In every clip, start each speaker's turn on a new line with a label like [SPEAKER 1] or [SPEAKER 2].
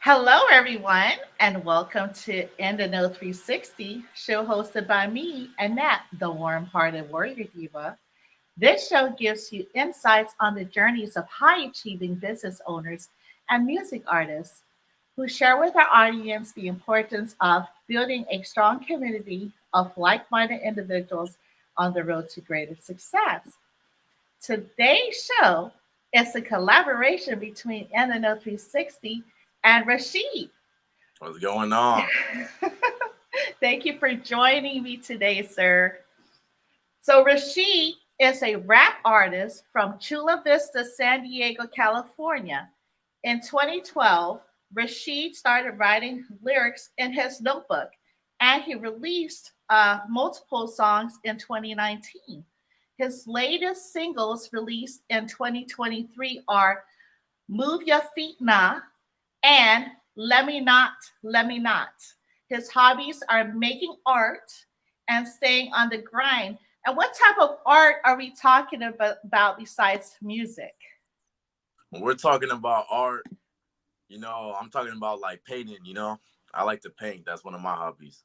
[SPEAKER 1] Hello, everyone, and welcome to In the Know 360, show hosted by me, Annette, the warm hearted warrior diva. This show gives you insights on the journeys of high achieving business owners and music artists who share with our audience the importance of building a strong community of like minded individuals on the road to greater success. Today's show is a collaboration between In the Know 360 and Rashid.
[SPEAKER 2] What's going on?
[SPEAKER 1] Thank you for joining me today, sir. So, Rashid is a rap artist from Chula Vista, San Diego, California. In 2012, Rashid started writing lyrics in his notebook and he released multiple songs in 2019. His latest singles released in 2023 are Move Your Feet Nah and Lemme Not. His hobbies are making art and staying on the grind. And what type of art are we talking about besides music?
[SPEAKER 2] When we're talking about art, I'm talking about like painting, I like to paint. That's one of my hobbies.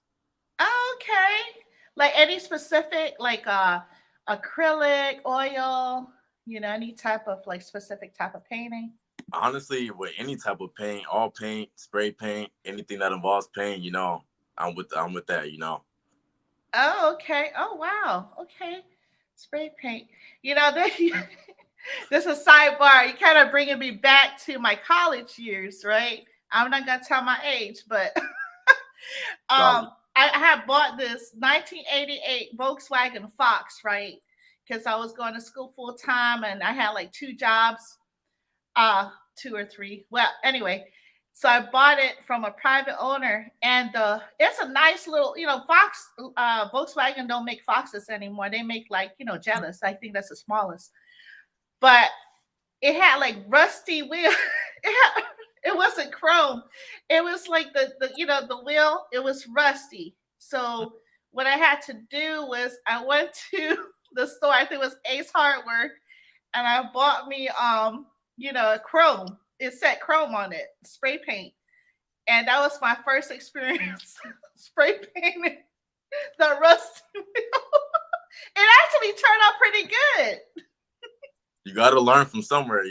[SPEAKER 1] Okay. Like any specific, like acrylic, oil, any type of like specific type of painting?
[SPEAKER 2] Honestly, with any type of paint, all paint, spray paint, anything that involves paint, I'm with that.
[SPEAKER 1] Oh, okay. Oh, wow. Okay. Spray paint. You know, this, this is a sidebar. You kind of bringing me back to my college years, right? I'm not gonna tell my age, but
[SPEAKER 2] Solid.
[SPEAKER 1] I had bought this 1988 Volkswagen Fox, right? Because I was going to school full time and I had like two jobs, two or three. Well, anyway, so I bought it from a private owner, and it's a nice little, Fox. Volkswagen don't make Foxes anymore. They make like Jettas. I think that's the smallest. But it had like rusty wheel. It wasn't chrome. It was like the wheel. It was rusty. So what I had to do was I went to the store. I think it was Ace Hardware, and I bought me chrome. It said chrome on it, spray paint, and that was my first experience spray painting the rusty wheel. It actually turned out pretty good.
[SPEAKER 2] You got to learn from somewhere.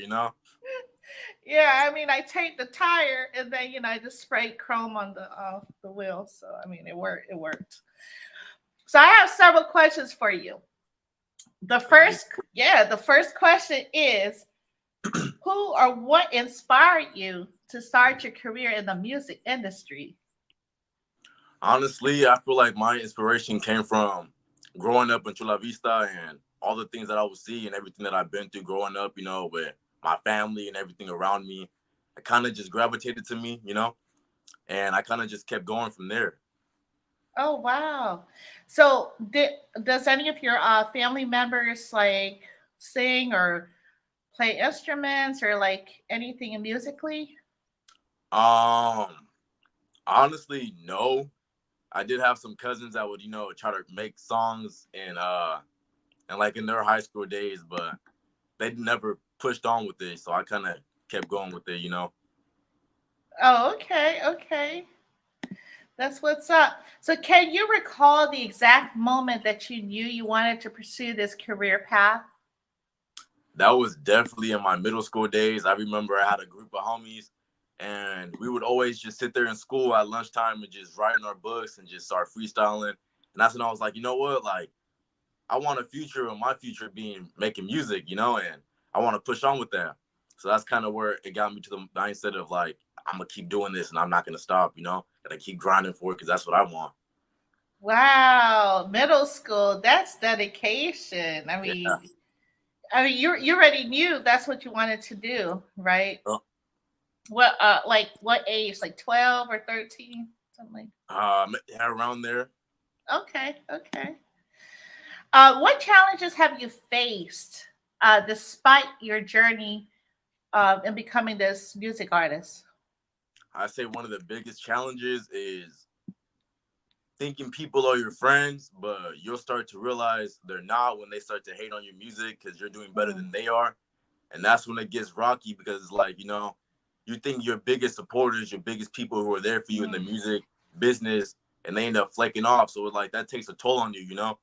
[SPEAKER 1] Yeah, I mean, I taped the tire and then I just sprayed chrome on the wheel. So I mean, it worked. It worked. So I have several questions for you. The first question is, who or what inspired you to start your career in the music industry?
[SPEAKER 2] Honestly, I feel like my inspiration came from growing up in Chula Vista and all the things that I would see and everything that I've been through growing up, with my family and everything around me. It kind of just gravitated to me, and I kind of just kept going from there.
[SPEAKER 1] Oh wow! So does any of your family members like sing or play instruments or like anything musically?
[SPEAKER 2] Um, Honestly, no. I did have some cousins that would, try to make songs and like in their high school days, but they never pushed on with it. So I kind of kept going with it.
[SPEAKER 1] Oh, okay, okay. That's what's up. So, can you recall the exact moment that you knew you wanted to pursue this career path?
[SPEAKER 2] That was definitely in my middle school days. I remember I had a group of homies and we would always just sit there in school at lunchtime and just write in our books and just start freestyling. And that's when I was like, you know what? Like, I want a future and my future being making music, and I want to push on with that. So that's kind of where it got me to the mindset of like, I'm gonna keep doing this and I'm not gonna stop, and I keep grinding for it because that's what I want.
[SPEAKER 1] Wow, middle school, that's dedication. I
[SPEAKER 2] Yeah.
[SPEAKER 1] mean, you already knew that's what you wanted to do, right?
[SPEAKER 2] Uh,
[SPEAKER 1] What age? Like 12 or 13? Something
[SPEAKER 2] yeah, around there.
[SPEAKER 1] like. Okay, okay. What challenges have you faced despite your journey in becoming this music artist?
[SPEAKER 2] I say one of the biggest challenges is thinking people are your friends, but you'll start to realize they're not when they start to hate on your music because you're doing better
[SPEAKER 1] Mm.
[SPEAKER 2] than they are. And that's when it gets rocky because it's like, you think your biggest supporters, your biggest people who are there for you in the music business, and they end up flaking off. So it's like that takes a toll on you, you know,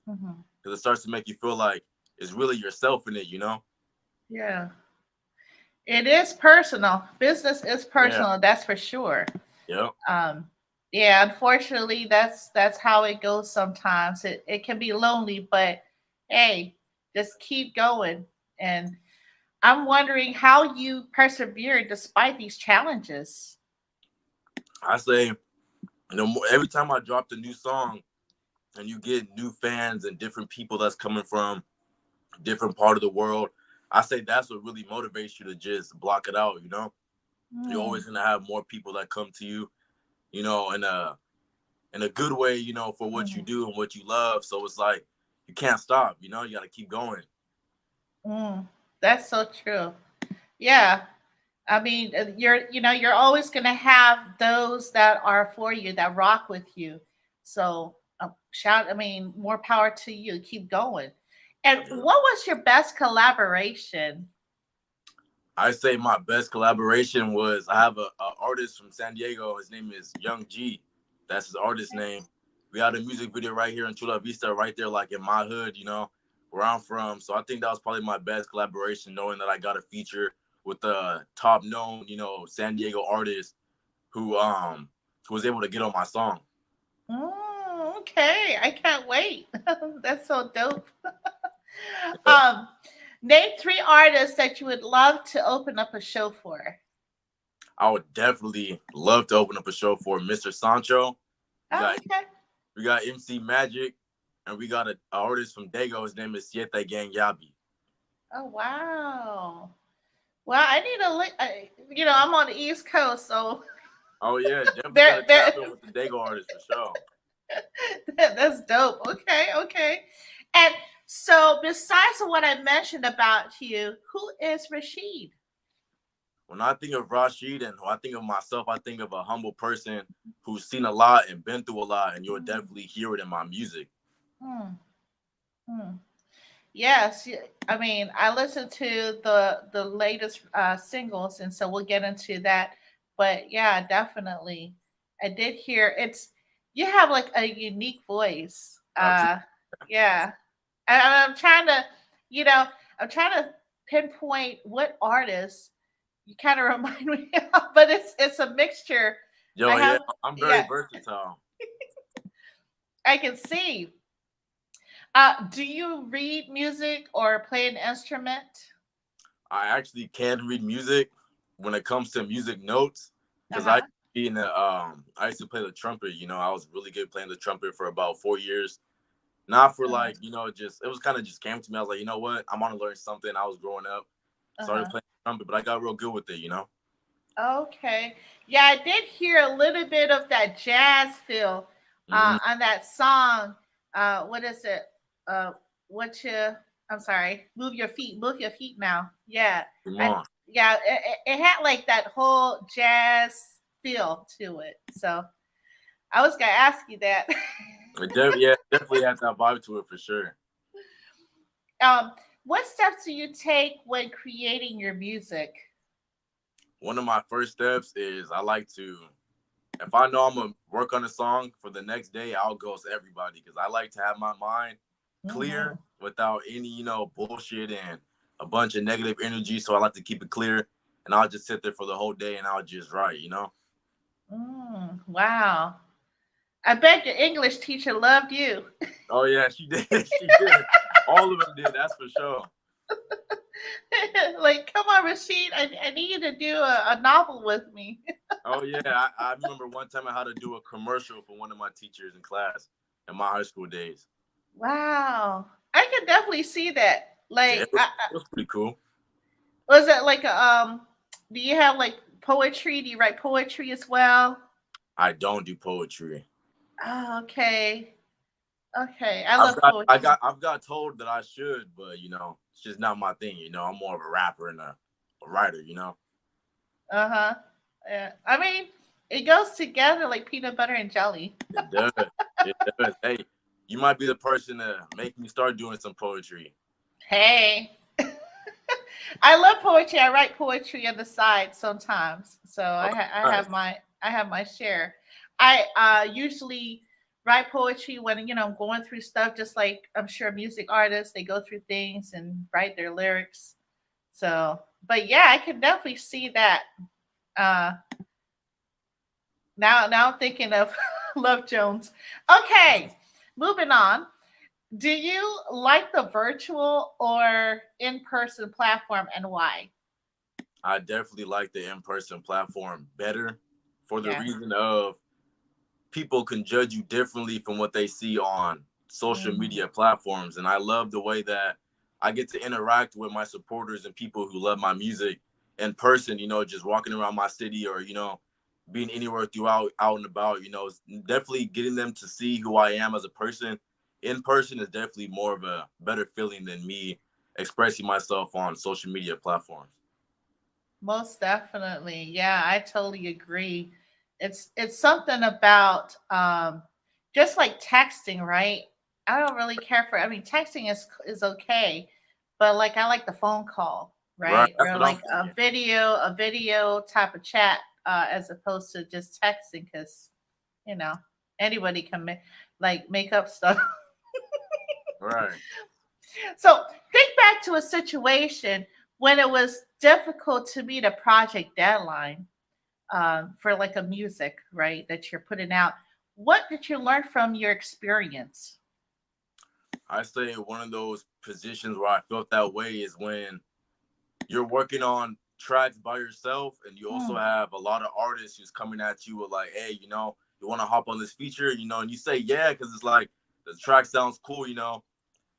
[SPEAKER 2] because it starts to make you feel like it's really yourself in it, you know.
[SPEAKER 1] Yeah. It is personal. Business is personal,
[SPEAKER 2] Yeah.
[SPEAKER 1] that's for sure.
[SPEAKER 2] Yep.
[SPEAKER 1] Yeah, unfortunately, that's how it goes sometimes. It can be lonely, but hey, just keep going. And I'm wondering how you persevere despite these challenges.
[SPEAKER 2] I say, every time I dropped a new song and you get new fans and different people that's coming from different part of the world, I say that's what really motivates you to just block it out, you know. You're always gonna have more people that come to you, you know, in a good way, you know, for what you do and what you love. So it's like you can't stop, you know, you gotta keep going.
[SPEAKER 1] That's so true. Yeah. I mean, you're always going to have those that are for you, that rock with you. So, I mean, more power to you. Keep going. And
[SPEAKER 2] Yeah.
[SPEAKER 1] what was your best collaboration?
[SPEAKER 2] I say my best collaboration was I have a artist from San Diego. His name is Young G. That's his artist name. We had a music video right here in Chula Vista, right there, like in my hood, you know, where I'm from. So I think that was probably my best collaboration, knowing that I got a feature with a top known, you know, San Diego artist who was able to get on my song.
[SPEAKER 1] Okay, I can't wait. That's so dope. um, Name three artists that you would love to open up a show for.
[SPEAKER 2] I would definitely love to open up a show for Mr. Sancho. We
[SPEAKER 1] Oh,
[SPEAKER 2] got
[SPEAKER 1] okay.
[SPEAKER 2] we got MC Magic, and we got an artist from Dago. His name is Siete Gang Yabi.
[SPEAKER 1] Oh, wow. Well, I need to look. I'm on the East Coast, so
[SPEAKER 2] Oh yeah, definitely
[SPEAKER 1] there,
[SPEAKER 2] gotta
[SPEAKER 1] there.
[SPEAKER 2] tap in with the Dago artist for sure.
[SPEAKER 1] That's dope. Okay, okay. And so, besides what I mentioned about you, who is Rashid?
[SPEAKER 2] When I think of Rashid and when I think of myself, I think of a humble person who's seen a lot and been through a lot, and you'll definitely hear it in my music.
[SPEAKER 1] Hmm. Hmm. Yes, I mean, I listened to the latest singles, and so we'll get into that. But yeah, definitely, I did hear it's. You have like a unique voice. Yeah, I'm trying to, you know, I'm trying to pinpoint what artist you kind of remind me of, but it's a mixture. I
[SPEAKER 2] Yo, yeah,
[SPEAKER 1] have,
[SPEAKER 2] I'm very
[SPEAKER 1] yeah,
[SPEAKER 2] versatile.
[SPEAKER 1] I can see. Do you read music or play an instrument?
[SPEAKER 2] I actually can read music when it comes to music notes
[SPEAKER 1] Uh
[SPEAKER 2] because
[SPEAKER 1] huh.
[SPEAKER 2] I used to play the trumpet. You know, I was really good playing the trumpet for about 4 years. Not for like, you know, just it was kind of just came to me. I was like, you know what, I want to learn something. I was growing up,
[SPEAKER 1] Uh
[SPEAKER 2] started
[SPEAKER 1] huh.
[SPEAKER 2] playing trumpet, but I got real good with it. You know.
[SPEAKER 1] Okay. Yeah, I did hear a little bit of that jazz feel
[SPEAKER 2] Mm-hmm.
[SPEAKER 1] on that song. What is it? Uh, what you? I'm sorry. Move your feet now. Yeah.
[SPEAKER 2] Come
[SPEAKER 1] I
[SPEAKER 2] on.
[SPEAKER 1] yeah. It had like that whole jazz feel to it. So I was gonna ask you that.
[SPEAKER 2] Yeah, definitely has that vibe to it for sure.
[SPEAKER 1] um, what steps do you take when creating your music?
[SPEAKER 2] One of my first steps is I like to, if I know I'm gonna work on a song for the next day, I'll ghost everybody because I like to have my mind clear
[SPEAKER 1] Hmm.
[SPEAKER 2] without any, you know, bullshit and a bunch of negative energy. So I like to keep it clear, and I'll just sit there for the whole day and I'll just write, you know.
[SPEAKER 1] Wow. I bet your English teacher loved you.
[SPEAKER 2] Oh yeah, she did. She did. All of them did. That's for sure.
[SPEAKER 1] Like, come on, Rashid, I need you to do a novel with me.
[SPEAKER 2] Oh yeah, I remember one time I had to do a commercial for one of my teachers in class in my high school days.
[SPEAKER 1] Wow. I can definitely see that.
[SPEAKER 2] Yeah,
[SPEAKER 1] Like,
[SPEAKER 2] it was pretty cow.
[SPEAKER 1] was it like do you have like poetry? Do you write poetry as well?
[SPEAKER 2] I don't do poetry.
[SPEAKER 1] Oh, okay. Okay. I love poetry.
[SPEAKER 2] I've got told that I should, but you know, it's just not my thing. You know, I'm more of a rapper and a writer. You know,
[SPEAKER 1] Uh-huh. Yeah. I mean, it goes together like peanut butter and jelly.
[SPEAKER 2] it does. It does. Hey, you might be the person to make me start doing some poetry.
[SPEAKER 1] Hey. I love poetry. I write poetry on the side sometimes. So
[SPEAKER 2] Nice.
[SPEAKER 1] I have my share. I usually write poetry when I'm going through stuff, just like I'm sure music artists, they go through things and write their lyrics. So, but yeah, I can definitely see that. Uh, now I'm thinking of Love Jones. Okay, moving on. Do you like the virtual or in-person platform, and why?
[SPEAKER 2] I definitely like the in-person platform better for the
[SPEAKER 1] Yes.
[SPEAKER 2] reason of people can judge you differently from what they see on social
[SPEAKER 1] Mhm.
[SPEAKER 2] media platforms. And I love the way that I get to interact with my supporters and people who love my music in person, just walking around my city or, being anywhere throughout out and about, definitely getting them to see who I am as a person in person is definitely more of a better feeling than me expressing myself on social media platforms.
[SPEAKER 1] Most definitely. Yeah, I totally agree. It's something about just like texting, right? I don't really care for, I mean, texting is okay, but like I like the phone call,
[SPEAKER 2] Right.
[SPEAKER 1] right?
[SPEAKER 2] That's
[SPEAKER 1] Or
[SPEAKER 2] what I'm
[SPEAKER 1] like
[SPEAKER 2] thinking.
[SPEAKER 1] a video type of chat, as opposed to just texting, because you know anybody can make up stuff.
[SPEAKER 2] Right.
[SPEAKER 1] So think back to a situation when it was difficult to meet a project deadline, for like a music, right, that you're putting out. What did you learn from your experience?
[SPEAKER 2] I say one of those positions where I felt that way is when you're working on tracks by yourself and you also
[SPEAKER 1] Mm,
[SPEAKER 2] have a lot of artists who's coming at you with like, hey, you want to hop on this feature, and you say yeah because it's like the track sounds cool,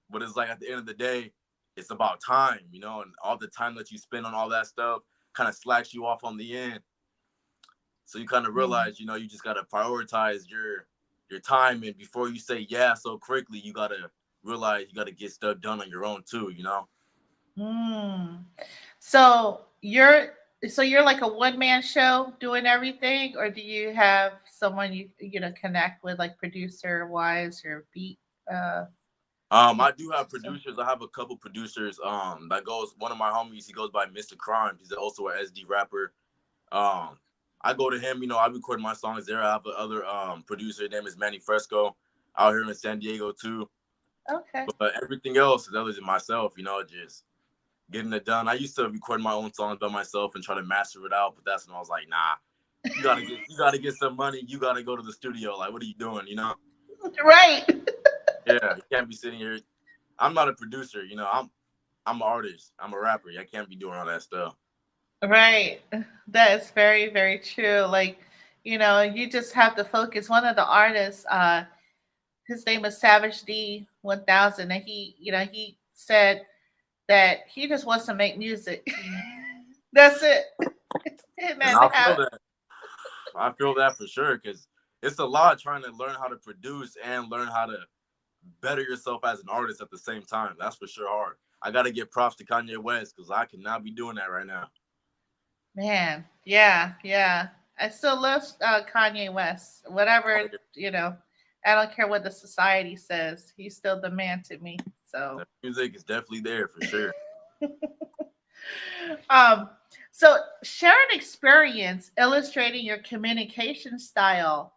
[SPEAKER 2] but it's like at the end of the day, it's about time, and all the time that you spend on all that stuff kind of slacks you off on the end. So you kind of
[SPEAKER 1] mm,
[SPEAKER 2] realize, you just gotta prioritize your time, and before you say yeah so quickly, you gotta realize you gotta get stuff done on your own too.
[SPEAKER 1] mm. So you're like a one man show doing everything, or do you have someone you connect with, like producer wise or beat? Uh,
[SPEAKER 2] I do have producers. I have a couple producers. That goes one of my homies. He goes by Mr. Crime. He's also an SD rapper. Um, I go to him. I record my songs there. I have another producer. His name is Manny Fresco, out here in San Diego too.
[SPEAKER 1] Okay.
[SPEAKER 2] But everything else is other than myself. Just getting it done. I used to record my own songs by myself and try to master it out, but that's when I was like, nah. You gotta get some money. You gotta go to the studio. Like, what are you doing?
[SPEAKER 1] Right.
[SPEAKER 2] Yeah, you can't be sitting here. I'm not a producer. I'm an artist. I'm a rapper. I can't be doing all that stuff.
[SPEAKER 1] Right. That is very, very true. Like, you just have to focus. One of the artists, his name is Savage D 1000, and he said that he just wants to make music. That's it. And
[SPEAKER 2] And
[SPEAKER 1] then
[SPEAKER 2] I feel
[SPEAKER 1] have
[SPEAKER 2] that. I feel that for sure because it's a lot trying to learn how to produce and learn how to better yourself as an artist at the same time. That's for sure hard. I got to give props to Kanye West because I cannot be doing that right now.
[SPEAKER 1] man, yeah, yeah. I still love Kanye West.
[SPEAKER 2] Oh,
[SPEAKER 1] Whatever,
[SPEAKER 2] yeah.
[SPEAKER 1] I don't care what the society says. He's still the man to me. So,
[SPEAKER 2] The music is definitely there for sure.
[SPEAKER 1] um, so share an experience illustrating your communication style,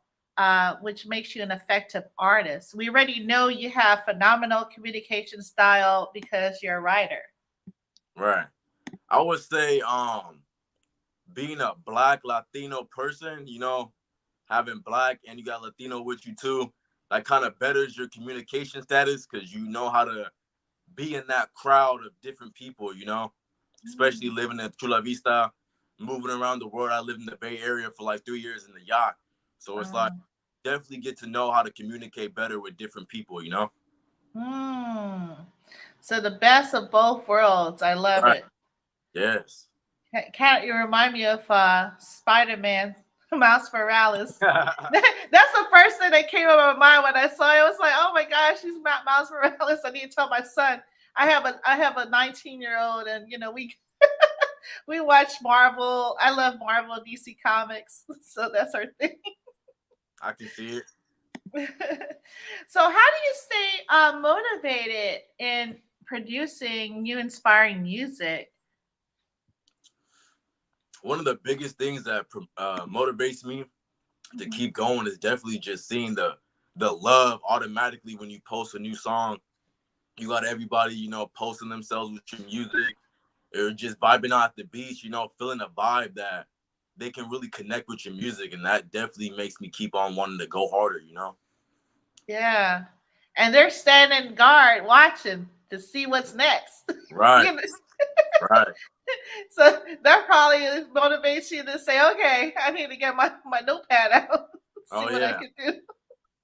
[SPEAKER 1] which makes you an effective artist. We already know you have phenomenal communication style because you're a writer.
[SPEAKER 2] Right. I would say being a black Latino person, having black and you got Latino with you too, that kind of betters your communication status because you know how to be in that crowd of different people, especially
[SPEAKER 1] Mm.
[SPEAKER 2] living in Chula Vista, moving around the world. I lived in the Bay Area for like 3 years in the yacht. So it's like definitely get to know how to communicate better with different people.
[SPEAKER 1] Mm. So the best of both worlds. I love
[SPEAKER 2] Right.
[SPEAKER 1] it.
[SPEAKER 2] Yes.
[SPEAKER 1] Can't you remind me of Spider-Man, Miles Morales?
[SPEAKER 2] Right.
[SPEAKER 1] That's the first thing that came up in my mind when I saw it. I was like, oh my gosh, he's Miles Morales. I need to tell my son. I have a 19-year-old, and we watch Marvel. I love Marvel, DC Comics, so that's our thing.
[SPEAKER 2] I can see it.
[SPEAKER 1] So, how do you stay motivated in producing new inspiring music?
[SPEAKER 2] one of the biggest things that motivates me to keep going is definitely just seeing the love automatically when you post a new song. You got everybody, posting themselves with your music or just vibing out at the beach, feeling a vibe that they can really connect with your music. And that definitely makes me keep on wanting to go harder.
[SPEAKER 1] Yeah. And they're standing guard watching to see what's next.
[SPEAKER 2] Right,
[SPEAKER 1] You know?
[SPEAKER 2] right.
[SPEAKER 1] So that probably motivates you to say, okay, I need to get my notepad out, see
[SPEAKER 2] Oh,
[SPEAKER 1] what I
[SPEAKER 2] yeah.
[SPEAKER 1] can do.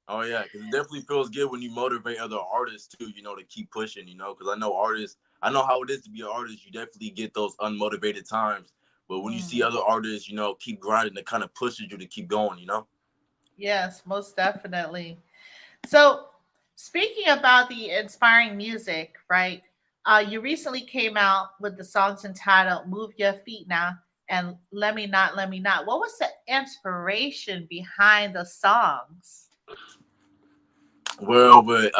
[SPEAKER 2] Oh, yeah. Because it definitely feels good when you motivate other artists, too, to keep pushing, because I know how it is to be an artist. You definitely get those unmotivated times. But when you see
[SPEAKER 1] Mm.
[SPEAKER 2] other artists, keep grinding, it kind of pushes you to keep going.
[SPEAKER 1] Yes, most definitely. So, speaking about the inspiring music, right? You recently came out with the songs entitled "Move Your Feet Now" and "Lemme Not Lemme Not." What was the inspiration behind the songs?
[SPEAKER 2] Well, but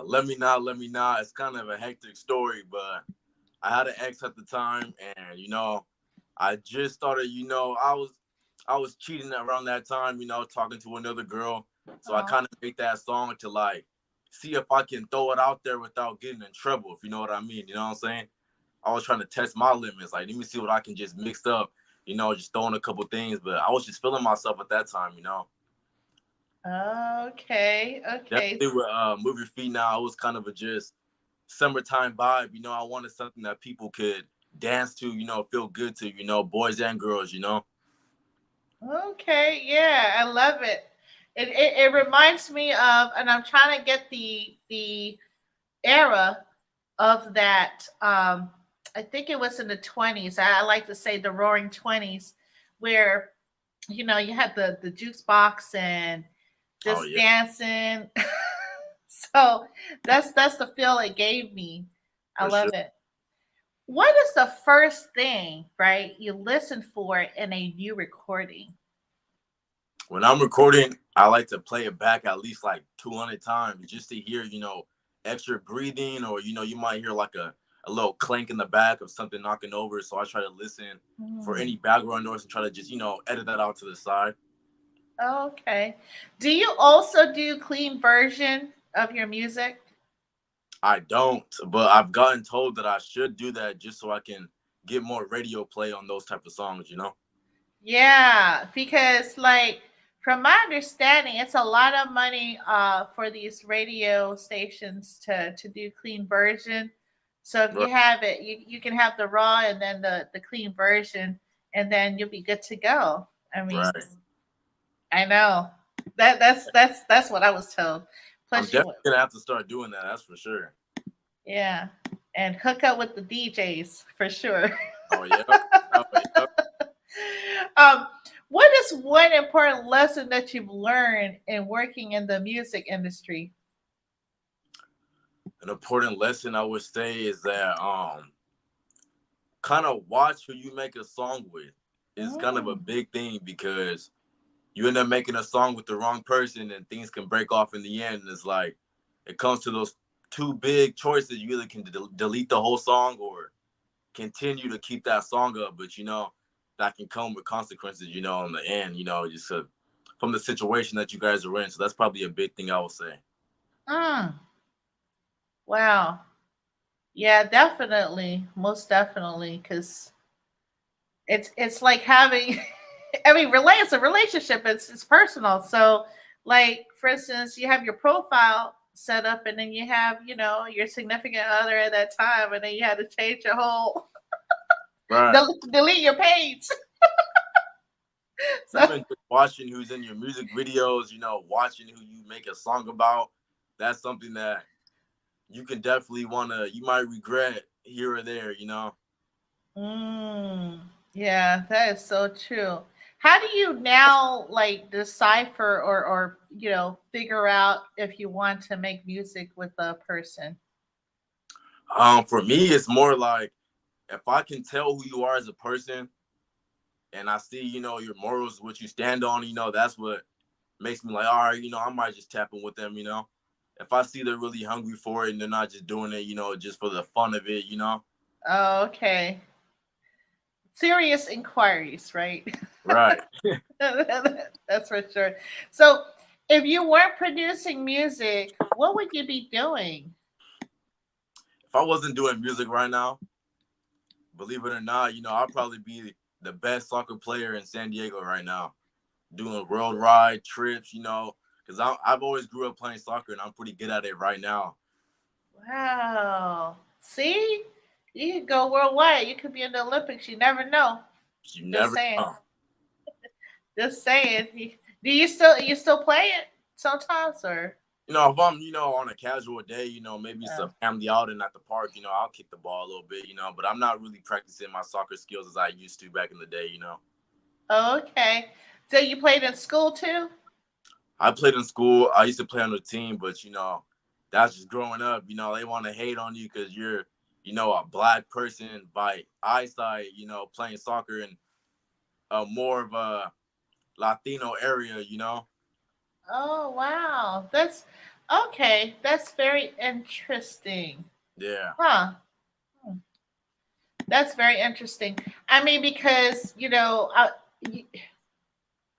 [SPEAKER 2] let me not. It's kind of a hectic story, but I had an ex at the time, and I just started. I was cheating around that time. Talking to another girl. So I
[SPEAKER 1] Oh,
[SPEAKER 2] kind of made that song to like see if I can throw it out there without getting in trouble. If you know what I mean. You know what I'm saying? I was trying to test my limits. Like, let me see what I can just mix up. Just throwing a couple things. But I was just feeling myself at that time.
[SPEAKER 1] okay, okay.
[SPEAKER 2] Definitely with Move Your Feet Now, it was kind of a just summertime vibe. I wanted something that people could dance to, feel good to, boys and girls.
[SPEAKER 1] Okay, yeah, I love it. It reminds me of, and I'm trying to get the era of that. I think it was in the 20s. I like to say the Roaring 20s, where you had the juice box and
[SPEAKER 2] Oh
[SPEAKER 1] just
[SPEAKER 2] yeah,
[SPEAKER 1] dancing. So that's the feel it gave me. I
[SPEAKER 2] for sure.
[SPEAKER 1] love it. What is the first thing, right, you listen for in a new recording?
[SPEAKER 2] When I'm recording, I like to play it back at least like 200 times just to hear, extra breathing, or you might hear like a little clank in the back of something knocking over. So I try to listen for
[SPEAKER 1] Hmm.
[SPEAKER 2] any background noise and try to just edit that out to the side.
[SPEAKER 1] Okay. Do you also do clean version of your music?
[SPEAKER 2] I don't, but I've gotten told that I should do that just so I can get more radio play on those type of songs.
[SPEAKER 1] Yeah, because like from my understanding, it's a lot of money for these radio stations to do clean version. So if you
[SPEAKER 2] Right,
[SPEAKER 1] have it, you can have the raw and then the clean version, and then you'll be good to go. I mean,
[SPEAKER 2] right.
[SPEAKER 1] I know that's what I was told.
[SPEAKER 2] I'm
[SPEAKER 1] Plus,
[SPEAKER 2] definitely gonna have to start doing that. That's for sure.
[SPEAKER 1] yeah, and hook up with the DJs for sure.
[SPEAKER 2] Oh yeah. Oh yeah.
[SPEAKER 1] um, what is one important lesson that you've learned in working in the music industry?
[SPEAKER 2] An important lesson I would say is that kind of watch who you make a song with. Is kind of a
[SPEAKER 1] Mm.
[SPEAKER 2] big thing because you end up making a song with the wrong person and things can break off in the end. And it's like it comes to those two big choices. You either can delete the whole song or continue to keep that song up, but that can come with consequences. In the end. Just from the situation that you guys are in. So that's probably a big thing I would say.
[SPEAKER 1] Mm. Wow. Yeah, definitely, most definitely, because it's like having. I mean, it's a relationship. It's personal. So, like for instance, you have your profile set up, and then you have your significant other at that time, and then you had to change your whole
[SPEAKER 2] Right.
[SPEAKER 1] delete your page. So,
[SPEAKER 2] Even just watching who's in your music videos, watching who you make a song about, that's something that you can definitely you might regret here or there.
[SPEAKER 1] mm, yeah, that is so true. How do you now like decipher or figure out if you want to make music with a person?
[SPEAKER 2] For me, it's more like if I can tell who you are as a person and I see, your morals, what you stand on, that's what makes me like, all right, I might just tap in with them. If I see they're really hungry for it and they're not just doing it, just for the fun of it.
[SPEAKER 1] Oh, okay. serious inquiries, right?
[SPEAKER 2] Right.
[SPEAKER 1] That's for sure. So, if you weren't producing music, what would you be doing?
[SPEAKER 2] If I wasn't doing music right now, believe it or not, I'll probably be the best soccer player in San Diego right now, doing worldwide trips, because I've always grew up playing soccer and I'm pretty good at it right now.
[SPEAKER 1] Wow. See, you could go worldwide. You could be in the Olympics. You never know.
[SPEAKER 2] You
[SPEAKER 1] Just
[SPEAKER 2] never
[SPEAKER 1] saying.
[SPEAKER 2] know.
[SPEAKER 1] Just saying. Do you still play it sometimes or?
[SPEAKER 2] If I'm, on a casual day, maybe it's a family outing at the park, I'll kick the ball a little bit, but I'm not really practicing my soccer skills as I used to back in the day.
[SPEAKER 1] Okay. So you played in school too?
[SPEAKER 2] I played in school. I used to play on the team, but that's just growing up. They want to hate on you because you're, a black person by eyesight. Playing soccer in more of a Latino area.
[SPEAKER 1] Oh wow. That's okay. That's very interesting.
[SPEAKER 2] Yeah.
[SPEAKER 1] Huh. Hmm. That's very interesting. I mean, because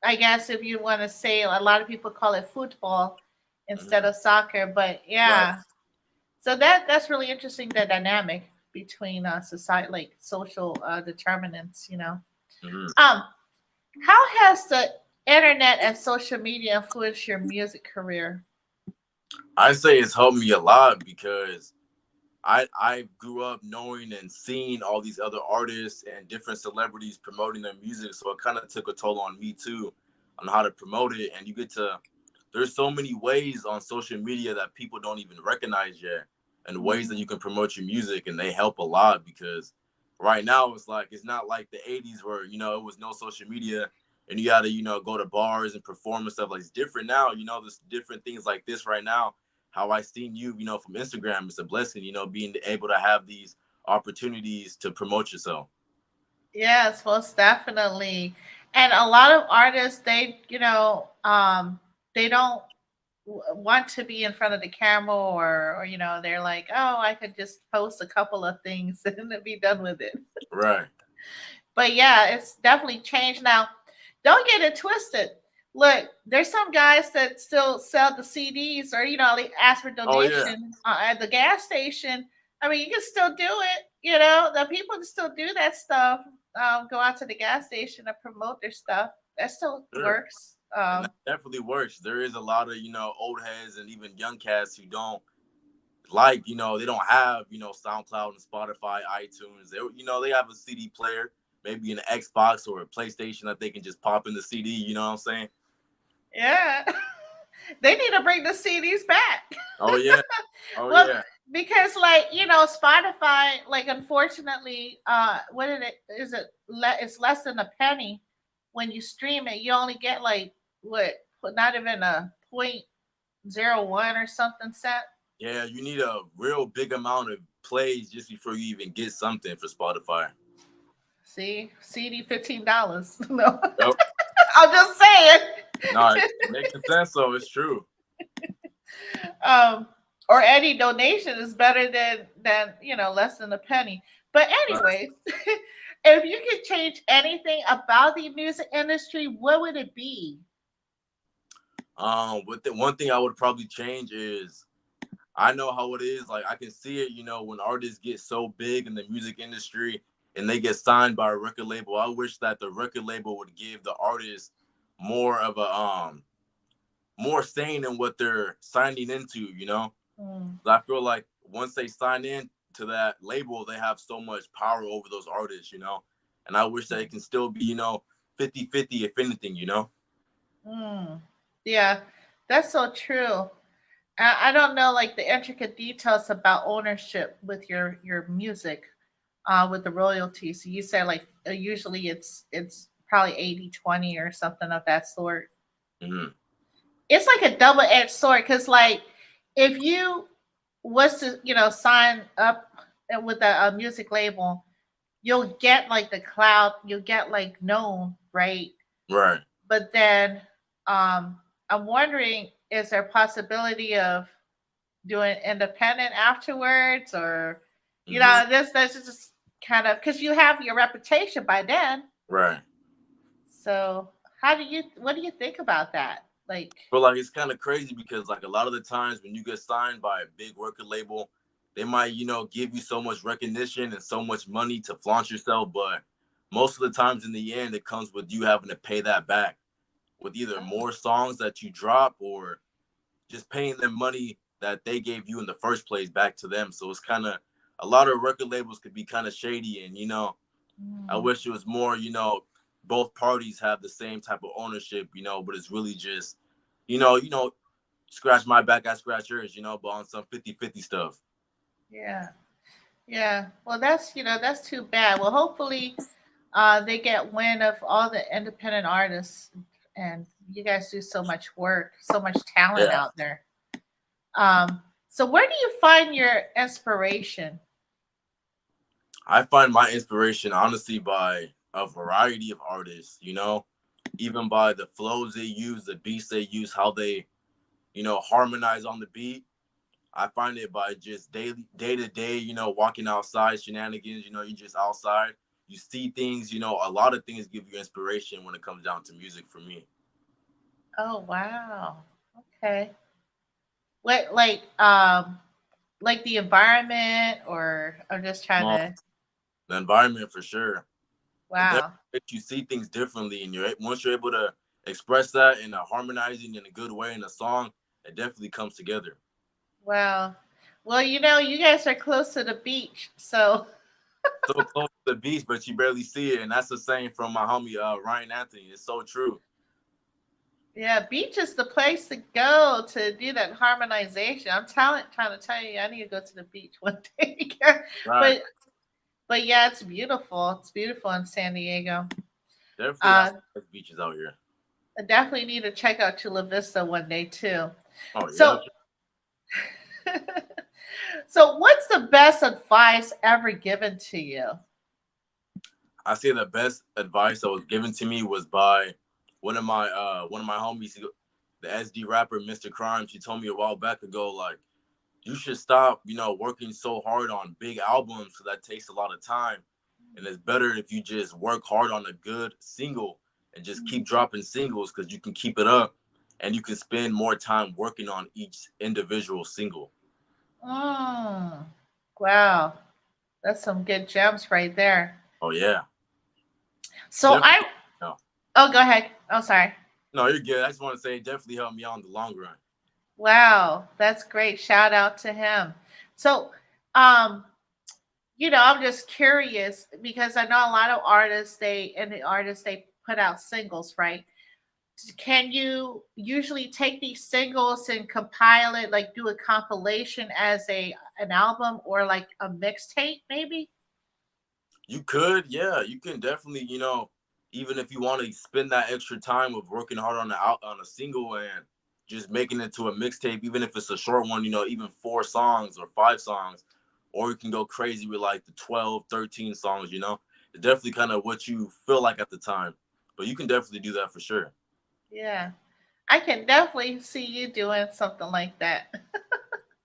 [SPEAKER 1] I guess if you want to say, a lot of people call it football instead
[SPEAKER 2] Hmm.
[SPEAKER 1] of soccer, but
[SPEAKER 2] Right.
[SPEAKER 1] yeah. So that's really interesting, the dynamic between society, like social determinants.
[SPEAKER 2] Hmm.
[SPEAKER 1] Um, how has the internet and social media influenced your music career?
[SPEAKER 2] I say it's helped me a lot because I grew up knowing and seeing all these other artists and different celebrities promoting their music, so it kind of took a toll on me too, on how to promote it. And you get to there's so many ways on social media that people don't even recognize yet, and ways that
[SPEAKER 1] Mm.
[SPEAKER 2] you can promote your music, and they help a lot because right now it's not like the '80s where it was no social media and you got to go to bars and perform and stuff. Like, it's different now. There's different things like this right now. How I seen you, from Instagram, it's a blessing. Being able to have these opportunities to promote yourself.
[SPEAKER 1] Yes, most definitely. And a lot of artists, they don't want to be in front of the camera, or they're like, oh, I could just post a couple of things and then be done with it.
[SPEAKER 2] Right.
[SPEAKER 1] But yeah, it's definitely changed now. Don't get it twisted. Look, there's some guys that still sell the CDs, or they ask for
[SPEAKER 2] Oh yeah.
[SPEAKER 1] donation at the gas station. I mean, you can still do it. The people that still do that stuff, go out to the gas station and promote their stuff. That still
[SPEAKER 2] Sure.
[SPEAKER 1] works.
[SPEAKER 2] And that definitely works. There is a lot of, old heads and even young cats who don't they don't have, SoundCloud and Spotify, iTunes. They have a CD player, maybe an Xbox or a PlayStation that they can just pop in the CD, you know what I'm saying?
[SPEAKER 1] Yeah, they need to bring the CDs back.
[SPEAKER 2] Oh yeah. Oh
[SPEAKER 1] Well,
[SPEAKER 2] yeah.
[SPEAKER 1] because Spotify, like, unfortunately, what is it? It's less than a penny when you stream it. You only get like what? Not even a 0.01 or something cent.
[SPEAKER 2] Yeah, you need a real big amount of plays just before you even get something for Spotify.
[SPEAKER 1] See, CD $15. No,
[SPEAKER 2] Yep.
[SPEAKER 1] I'm just saying.
[SPEAKER 2] No, it makes sense, so it's true.
[SPEAKER 1] um, or any donation is better than less than a penny. But
[SPEAKER 2] Right.
[SPEAKER 1] anyway, if you could change anything about the music industry, what would it be?
[SPEAKER 2] But the one thing I would probably change is I know how it is. Like, I can see it, when artists get so big in the music industry and they get signed by a record label. I wish that the record label would give the artist more of a more saying in what they're signing into.
[SPEAKER 1] Hmm.
[SPEAKER 2] I feel like once they sign in to that label, they have so much power over those artists. And I wish that it can still be, 50-50 if anything.
[SPEAKER 1] Mm. Yeah, that's so true. I don't know, like, the intricate details about ownership with your music, with the royalties. So you said, like, usually it's probably 80-20 or something of that sort.
[SPEAKER 2] Hmm.
[SPEAKER 1] It's like a double-edged sword, because, like, if you was to sign up with a music label, you'll get like the cloud, you'll get like known, right?
[SPEAKER 2] Right.
[SPEAKER 1] But then, I'm wondering, is there a possibility of doing independent afterwards, or
[SPEAKER 2] Hmm.
[SPEAKER 1] that's just kind of, because you have your reputation by then.
[SPEAKER 2] Right.
[SPEAKER 1] So what do you think about that? Like,
[SPEAKER 2] But like it's kind of crazy because like a lot of the times when you get signed by a big record label, they might, give you so much recognition and so much money to flaunt yourself, but most of the times in the end it comes with you having to pay that back with either
[SPEAKER 1] oh,
[SPEAKER 2] more songs that you drop or just paying them money that they gave you in the first place back to them. So it's kind of a lot of record labels could be kind of shady, and I
[SPEAKER 1] mm,
[SPEAKER 2] wish it was more, both parties have the same type of ownership, but it's really just, you know, scratch my back, I scratch yours, but on some 50-50 stuff.
[SPEAKER 1] yeah, yeah. Well, that's too bad. Well, hopefully, they get wind of all the independent artists, and you guys do so much work, so much talent
[SPEAKER 2] Yeah.
[SPEAKER 1] out there. Um, so where do you find your inspiration?
[SPEAKER 2] I find my inspiration honestly by a variety of artists, even by the flows they use, the beats they use, how they, harmonize on the beat. I find it by just day to day, walking outside, shenanigans, you just outside. You see things, a lot of things give you inspiration when it comes down to music for me.
[SPEAKER 1] Oh, wow. Okay. What like the environment, or I'm just trying
[SPEAKER 2] Well,
[SPEAKER 1] to.
[SPEAKER 2] the environment for sure. It definitely
[SPEAKER 1] Wow.
[SPEAKER 2] makes you see things differently, and once you're able to express that in a harmonizing in a good way in a song, it definitely comes together.
[SPEAKER 1] Wow. Well, you guys are close to the beach, so
[SPEAKER 2] So close to the beach, but you barely see it, and that's the same from my homie Ryan Anthony. It's so true.
[SPEAKER 1] yeah, beach is the place to go to do that harmonization. Trying to tell you, I need to go to the beach one day.
[SPEAKER 2] Right.
[SPEAKER 1] but but yeah, it's beautiful. It's beautiful in San Diego.
[SPEAKER 2] Definitely have
[SPEAKER 1] Uh,
[SPEAKER 2] some nice beaches out here.
[SPEAKER 1] I definitely need to check out Chula Vista one day too.
[SPEAKER 2] Oh yeah.
[SPEAKER 1] So, so what's the best advice ever given to you?
[SPEAKER 2] I say the best advice that was given to me was by one of my homies, the SD rapper Mr. Crime. She told me a while back ago, like, you should stop, working so hard on big albums because that takes a lot of time. And it's better if you just work hard on a good single and just keep dropping singles because you can keep it up and you can spend more time working on each individual single.
[SPEAKER 1] Mm, wow, that's some good gems right there.
[SPEAKER 2] Oh yeah.
[SPEAKER 1] So
[SPEAKER 2] Definitely. No,
[SPEAKER 1] oh, go ahead. Oh, sorry.
[SPEAKER 2] no, you're good. I just want to say it definitely helped me out in the long run.
[SPEAKER 1] Wow, that's great. Shout out to him. So, um, I'm just curious because I know a lot of artists they put out singles, right? Can you usually take these singles and compile it, like do a compilation as an album or like a mixtape, maybe?
[SPEAKER 2] You could, yeah, you can definitely, even if you want to spend that extra time of working hard on a single and just making it to a mixtape, even if it's a short one, even 4 songs or 5 songs, or you can go crazy with like the 12, 13 songs, it's definitely kind of what you feel like at the time, but you can definitely do that for sure.
[SPEAKER 1] Yeah, I can definitely see you doing something like that.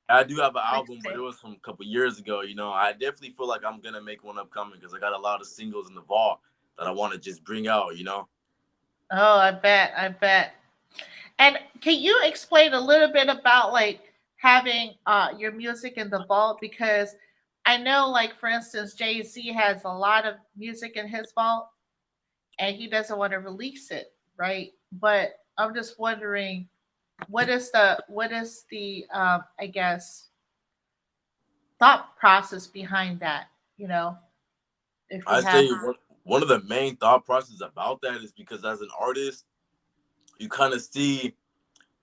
[SPEAKER 2] I do have an album, but it
[SPEAKER 1] Mixtape.
[SPEAKER 2] was from a couple years ago. I definitely feel like I'm gonna make one upcoming because I got a lot of singles in the vault that I want to just bring out.
[SPEAKER 1] Oh, I bet. I bet. And can you explain a little bit about like having your music in the vault? Because I know, like for instance, Jay-Z has a lot of music in his vault, and he doesn't want to release it, right? But I'm just wondering, what is the I guess thought process behind that? You know, if you
[SPEAKER 2] I
[SPEAKER 1] have.
[SPEAKER 2] say one of the main thought processes about that is because as an artist, you kind of see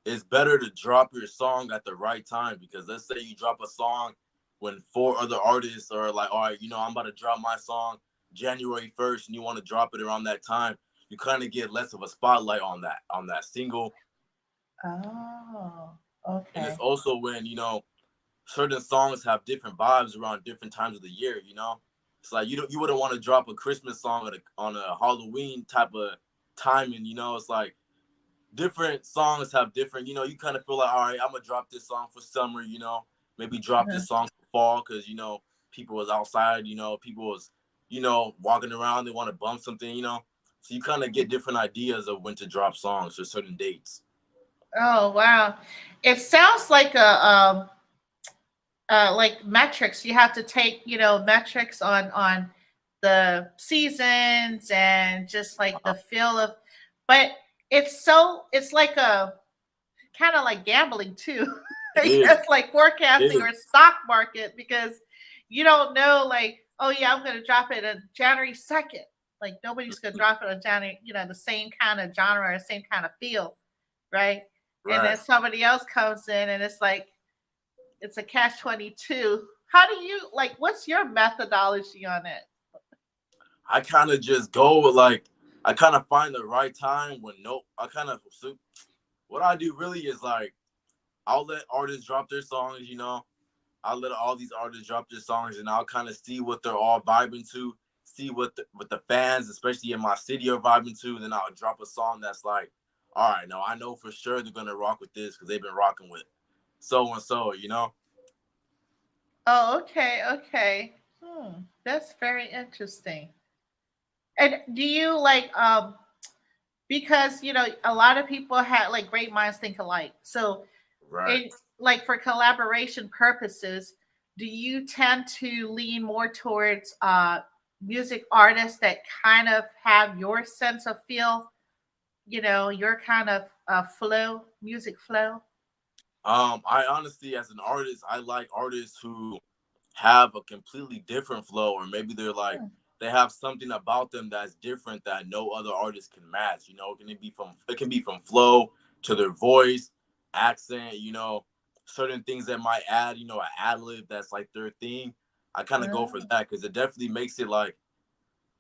[SPEAKER 2] it's better to drop your song at the right time because let's say you drop a song when 4 other artists are like, all right, I'm about to drop my song January 1st and you want to drop it around that time, you kind of get less of a spotlight on that single.
[SPEAKER 1] Oh,
[SPEAKER 2] And it's
[SPEAKER 1] okay.
[SPEAKER 2] also when, certain songs have different vibes around different times of the year. It's like you wouldn't want to drop a Christmas song on a Halloween type of timing. It's like different songs have different. You kind of feel like, all right, I'm gonna drop this song for summer. Maybe drop
[SPEAKER 1] Uh-huh.
[SPEAKER 2] this song for fall because people was outside. People was walking around, they want to bump something, So you kind of get different ideas of when to drop songs for certain dates.
[SPEAKER 1] Oh wow. It sounds like metrics. You have to take, metrics on the seasons and just like the feel of, but it's like a kind of like gambling too.
[SPEAKER 2] It
[SPEAKER 1] I
[SPEAKER 2] is.
[SPEAKER 1] guess like
[SPEAKER 2] It
[SPEAKER 1] forecasting
[SPEAKER 2] is.
[SPEAKER 1] or stock market because you don't know like, oh yeah, I'm gonna drop it on January 2nd. Like nobody's gonna drop it on January, the same kind of genre or same kind of feel, right? And then
[SPEAKER 2] Right.
[SPEAKER 1] somebody else comes in and it's like it's a catch 22. How do you like what's your methodology on it?
[SPEAKER 2] I kind of just go with I kind of find the right time when what I do really is like, I'll let artists drop their songs, I'll let all these artists drop their songs, and I'll kind of see what they're all vibing to, see what the fans, especially in my city, are vibing to. Then I'll drop a song that's like, all right, no, I know for sure they're gonna rock with this because they've been rocking with so and so.
[SPEAKER 1] Oh, okay, okay. That's very interesting. And do you like because a lot of people have like great minds think alike. So
[SPEAKER 2] Right.
[SPEAKER 1] it like for collaboration purposes, do you tend to lean more towards music artists that kind of have your sense of feel, your kind of flow, music flow?
[SPEAKER 2] I honestly, as an artist, I like artists who have a completely different flow, or maybe
[SPEAKER 1] Hmm.
[SPEAKER 2] they have something about them that's different that no other artist can match. It can be from flow to their voice, accent, certain things that might add, an ad lib that's like their thing. I kind of go for
[SPEAKER 1] Oh.
[SPEAKER 2] that because it definitely makes it like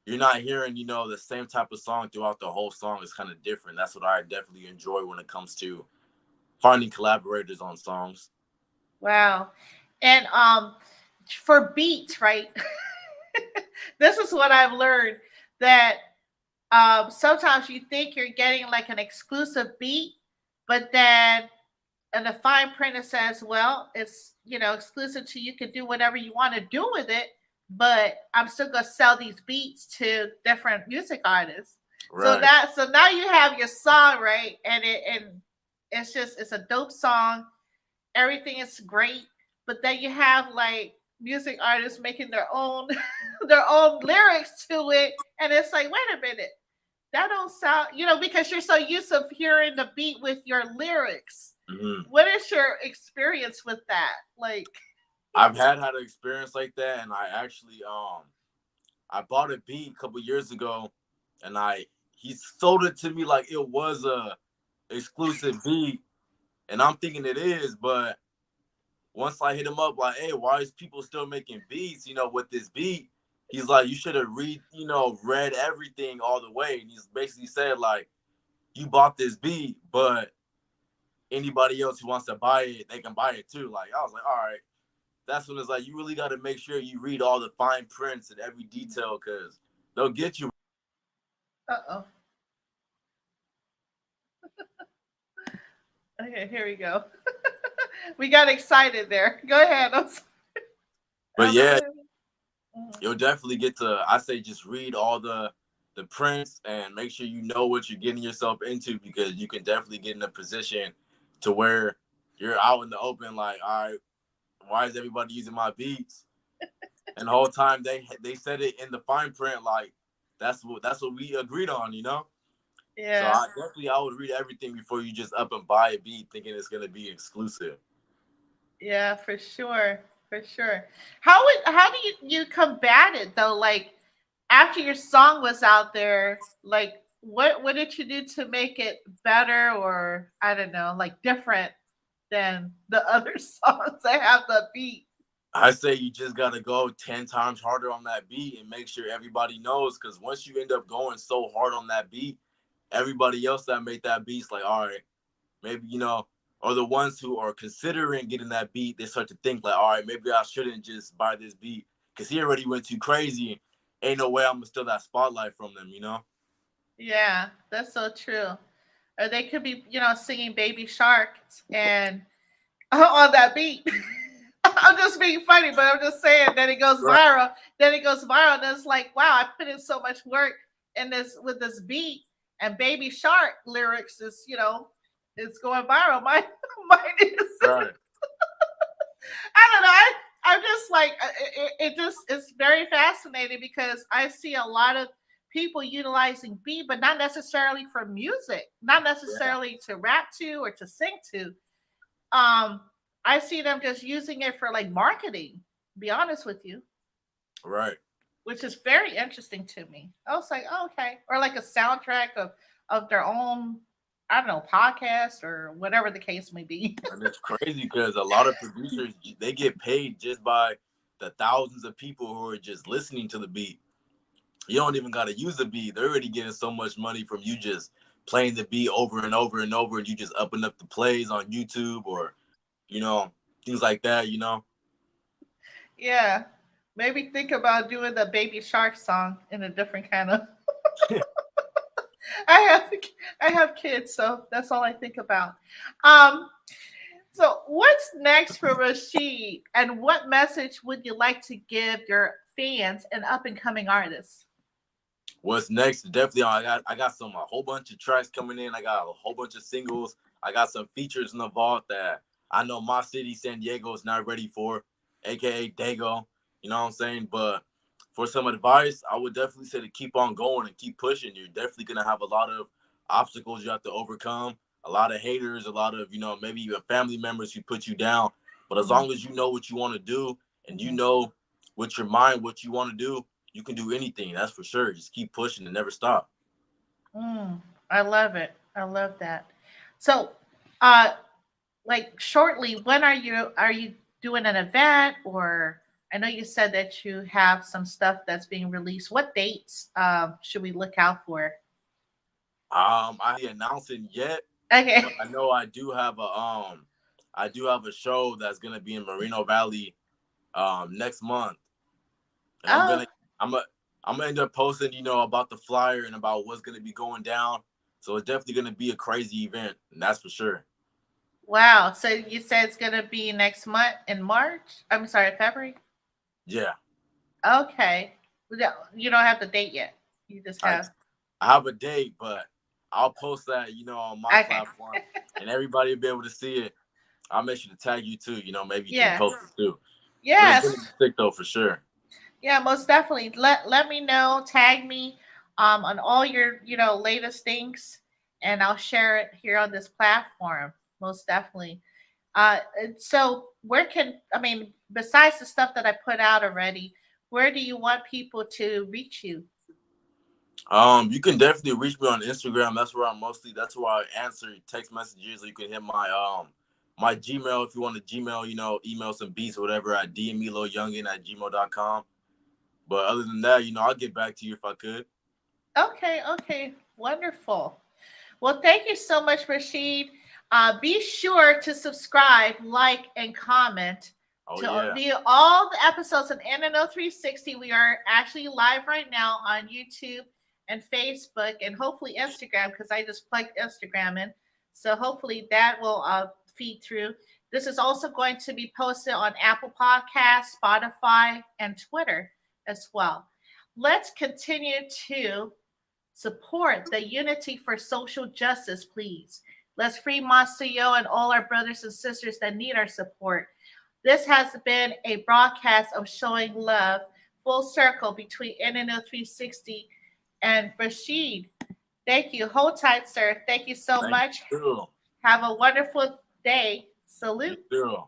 [SPEAKER 2] you're not hearing, the same type of song throughout the whole song. It's kind of different. That's what I definitely enjoy when it comes to finding collaborators on songs.
[SPEAKER 1] Wow. And for beats, right? This is what I've learned that sometimes you think you're getting like an exclusive beat, but then in the fine print it says, well, it's exclusive to you can do whatever you want to do with it, but I'm still gonna sell these beats to different music artists.
[SPEAKER 2] Right.
[SPEAKER 1] So now you have your song, right? And it's a dope song. Everything is great, but then you have like music artists making their own their own lyrics to it, and it's like, wait a minute, that don't sound, because you're so used to hearing the beat with your lyrics.
[SPEAKER 2] Hmm.
[SPEAKER 1] What is your experience with that? Like,
[SPEAKER 2] I've had an experience like that, and I actually I bought a beat a couple years ago, and he sold it to me like it was a exclusive beat, and I'm thinking it is, but once I hit him up like, hey, why is people still making beats, with this beat? He's like, you should have read everything all the way, and he's basically said like, you bought this beat, but anybody else who wants to buy it, they can buy it too. Like I was like, all right. That's when it's like you really got to make sure you read all the fine prints and every detail because they'll get you.
[SPEAKER 1] uh-oh. Okay, here we go. We got excited there. Go ahead.
[SPEAKER 2] But
[SPEAKER 1] I'm
[SPEAKER 2] yeah,
[SPEAKER 1] sorry. Mhm.
[SPEAKER 2] you'll definitely get to. I say just read all the prints and make sure you know what you're getting yourself into because you can definitely get in a position to where you're out in the open. Like, all right, why is everybody using my beats? And the whole time they said it in the fine print like that's what we agreed on. So
[SPEAKER 1] Yeah.
[SPEAKER 2] I would read everything before you just up and buy a beat thinking it's gonna be exclusive.
[SPEAKER 1] Yeah, for sure. For sure. How do you combat it though? Like after your song was out there, like what did you do to make it better or I don't know, like different than the other songs that have the beat?
[SPEAKER 2] I say you just gotta go 10 times harder on that beat and make sure everybody knows because once you end up going so hard on that beat, everybody else that made that beat's like, all right, maybe or the ones who are considering getting that beat, they start to think like, all right, maybe I shouldn't just buy this beat because he already went too crazy. Ain't no way I'm gonna steal that spotlight from them.
[SPEAKER 1] Yeah, that's so true. Or they could be, singing Baby Shark and on that beat. I'm just being funny, but I'm just saying that it goes
[SPEAKER 2] Right.
[SPEAKER 1] viral. Then it goes viral, and it's like, wow, I put in so much work in this with this beat and Baby Shark lyrics is, it's going viral. Mine is.
[SPEAKER 2] Right.
[SPEAKER 1] I don't know. I'm just like, it just is very fascinating because I see a lot of people utilizing beat, but not necessarily for music, not
[SPEAKER 2] Yeah.
[SPEAKER 1] necessarily to rap to or to sing to. Um, I see them just using it for like marketing, to be honest with you,
[SPEAKER 2] Right.
[SPEAKER 1] which is very interesting to me. I was like, oh, okay. Or like a soundtrack of their own, I don't know, podcast or whatever the case may be.
[SPEAKER 2] And it's crazy because a lot of producers, they get paid just by the thousands of people who are just listening to the beat. You don't even got to use the beat. They're already getting so much money from you just playing the beat over and over and over, and you just upping up the plays on YouTube or, things like that.
[SPEAKER 1] Yeah. Maybe think about doing the Baby Shark song in a different kind of. I have I have kids, so that's all I think about. Um, so what's next for Rashid, and what message would you like to give your fans and up and coming artists?
[SPEAKER 2] What's next? Definitely, I got a whole bunch of tracks coming in. I got a whole bunch of singles. I got some features in the vault that I know my city, San Diego, is not ready for, aka Dago. You know what I'm saying? But for some advice, I would definitely say to keep on going and keep pushing. You're definitely gonna have a lot of obstacles you have to overcome, a lot of haters, a lot of maybe even family members who put you down. But as
[SPEAKER 1] Mhm,
[SPEAKER 2] long as you know what you want to do and you
[SPEAKER 1] mhm.
[SPEAKER 2] know with your mind what you want to do, you can do anything. That's for sure. Just keep pushing and never stop.
[SPEAKER 1] I love it. I love that. So, uh, like shortly, when are you doing an event, or I know you said that you have some stuff that's being released. What dates should we look out for?
[SPEAKER 2] I ain't announcing yet,
[SPEAKER 1] Okay.
[SPEAKER 2] but I know I do have a show that's gonna be in Moreno Valley next month, and I'm
[SPEAKER 1] Oh,
[SPEAKER 2] gonna I'm a I'm gonna end up posting about the flyer and about what's gonna be going down. So it's definitely gonna be a crazy event, and that's for sure.
[SPEAKER 1] wow. So you said it's gonna be next month in March? I'm sorry, February?
[SPEAKER 2] Yeah,
[SPEAKER 1] Okay. You don't have the date yet. You just
[SPEAKER 2] I
[SPEAKER 1] have
[SPEAKER 2] I have a date, but I'll post that on my
[SPEAKER 1] okay.
[SPEAKER 2] platform, and everybody will be able to see it. I'll make sure to tag you too. Maybe you can
[SPEAKER 1] Yeah.
[SPEAKER 2] post it too. But it's gonna be
[SPEAKER 1] Yes.
[SPEAKER 2] sick though for sure.
[SPEAKER 1] Yeah, most definitely. Let me know, tag me on all your, latest things, and I'll share it here on this platform. Most definitely. So where can I mean, besides the stuff that I put out already, where do you want people to reach you?
[SPEAKER 2] You can definitely reach me on Instagram. That's where I answer text messages. Or you can hit my Gmail if you want to Gmail, email some beats or whatever at dmeloyoungin@gmail.com. But other than that, I'll get back to you if I could.
[SPEAKER 1] Okay, okay, wonderful. Well, thank you so much, Rashid. Be sure to subscribe, like, and comment
[SPEAKER 2] Oh
[SPEAKER 1] to
[SPEAKER 2] yeah.
[SPEAKER 1] view all the episodes of NNO 360. We are actually live right now on YouTube and Facebook and hopefully Instagram because I just plugged Instagram in. So hopefully that will feed through. This is also going to be posted on Apple Podcasts, Spotify, and Twitter as well. Let's continue to support the Unity for Social Justice, please. Let's free Monster Yo and all our brothers and sisters that need our support. This has been a broadcast of showing love, full circle between NNO 360 and Rashid. Thank you. Hold tight, sir. Thank you so
[SPEAKER 2] Thank
[SPEAKER 1] much.
[SPEAKER 2] you.
[SPEAKER 1] Have a wonderful day.
[SPEAKER 2] You
[SPEAKER 1] Salute.
[SPEAKER 2] too.